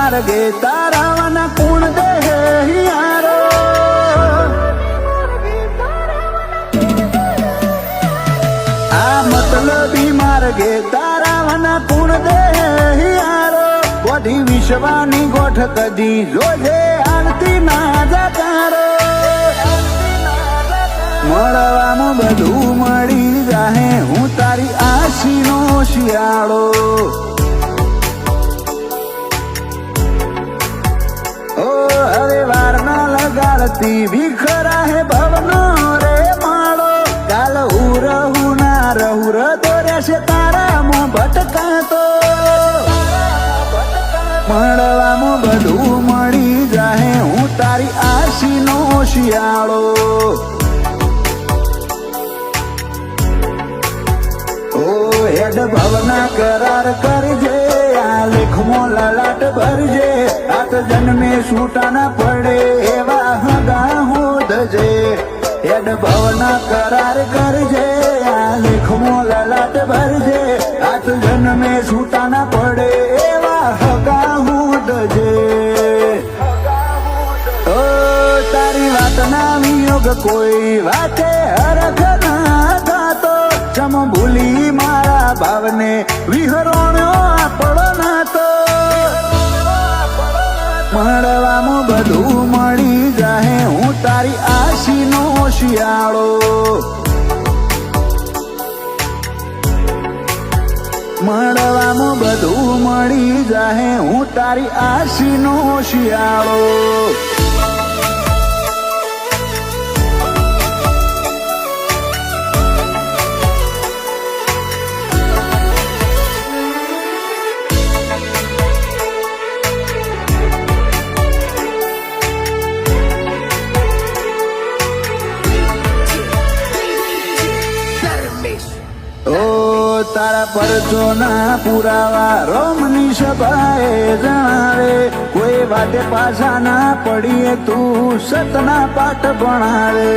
માર્ગે તારાવાના કુણ દે હિયારો આ મતલબી માર્ગે તારાવાના કુણ દે હિયારો બધી વિશ્વાની ગોઠ કદી જોજે આરતી ના જતારો મળવાનું બધું મળી જાહે હું તારી આશીનો શિયાળો ઓ હવે વાર ના લગાડતી વિખરા હે ભવનો રે માળો કાલ હું ના રહું રતો રહેશે તારામાં ભટકાતો મળવાનું બધું મળી જાહે હું તારી આશીનો શિયાળો હેડ ભવના કરાર કરજે આ લેખમાં લલાટ ભરજે આત જન્મે છૂટા ના પડે એવા હગા હોદજે હેડ ભવના કરાર કરજે આ લેખમાં લલાટ ભરજે આત જન્મે છૂટા ના પડે એવા હગા હોદજે ઓ તારી વાત ના વિયોગ કોઈ વાતે હરખ ના થતો ચમ ભૂલી મારા ભાવને વિહરોણ્યો આપણો નાતો મળવામાં બધું મળી જાહે હું તારી આશીનો શિયાળો મળવામાં બધું મળી જાહે હું તારી આશીનો શિયાળો તારા પરચોના પુરાવા રોમની સભાએ જણાવે કોઈ વાતે પાછા ના પડીએ તું સતના પાઠ ભણાવે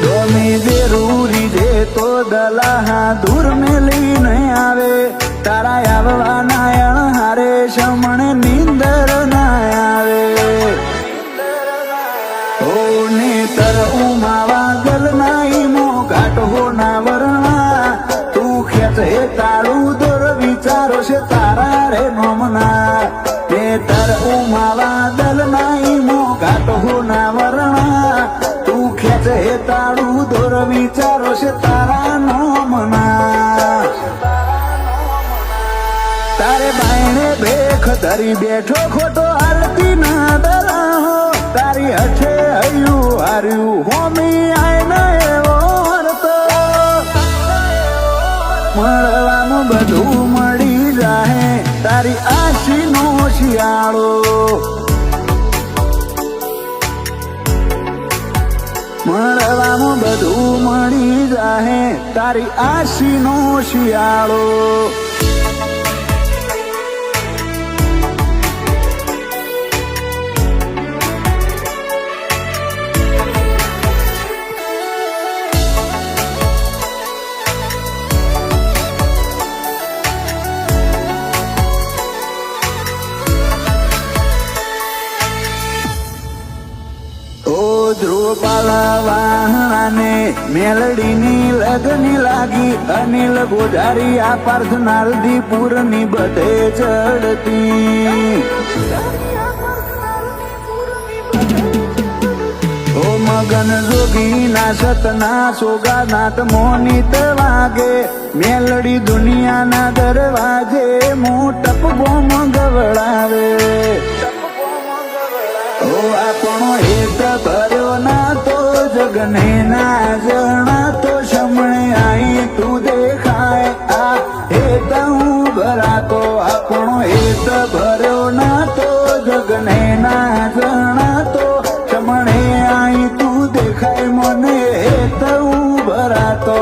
ગમે જરૂરી છે તો દલાહા દૂર મેલી નહીં આવે તારા આવવાના અણહારે શમણે નીંદર ના આવે નેતર ઉમાવા ગલ નાઈ મો ઘાટ હો ના વરણા તું ખેંચ હે તાળું દોર વિચારો છે તારા રે નોમના નેતર ઉમાવા દલ નાઈ મો ઘાટ હો ના વરણા તું ખેંચ હે તાળું દોર વિચારો છે તારા નોમના તારે બાયણે ભેખ ધરી બેઠો ખોટો હાલતી ના દલાહો તારી હઠે હૈયું હાર્યું હોમી આયને એવો હરતો મળવાનું બધું મળી જાહે તારી આશીનો શિયાળો મળવાનું બધું મળી જાહે તારી આશીનો શિયાળો ધ્રુવપાલા વાહણાને મેલડીની લગની લાગી અનિલ ગોધારી આ પાર્થનાલદી પૂરની બધે ચડતી ઓ મગન જોગી ના સતના સોગાનાથ મોનિત વાગે મેલડી દુનિયાના દરવાજે મોટપ ગોમ ગવડાવે ઓ આપણો હેત ભર્યો ના તો જગને ના જણા તો શમણે આઈ તું દેખાય આ હેત હું ભરાતો આપણો હેત ભર્યો ના તો જગને ના જણા તો શમણે આઈ તું દેખાય મને હેત હું ભરાતો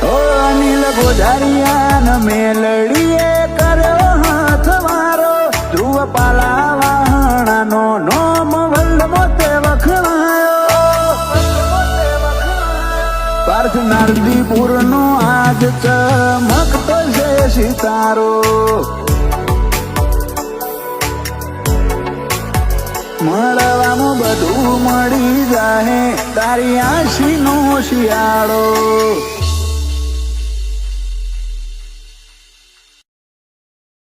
ઓ અનિલ ગોધારિયા મેલડીએ કર્યો હાથ મારો ધ્રુવપાલા વાહણાનો નોમ વલ્લભો તે વખણાયો પાર્થનાલદીપુરનો આજ મારો મળવામાં બધું મળી જાહે તારી આશીનો શિયાળો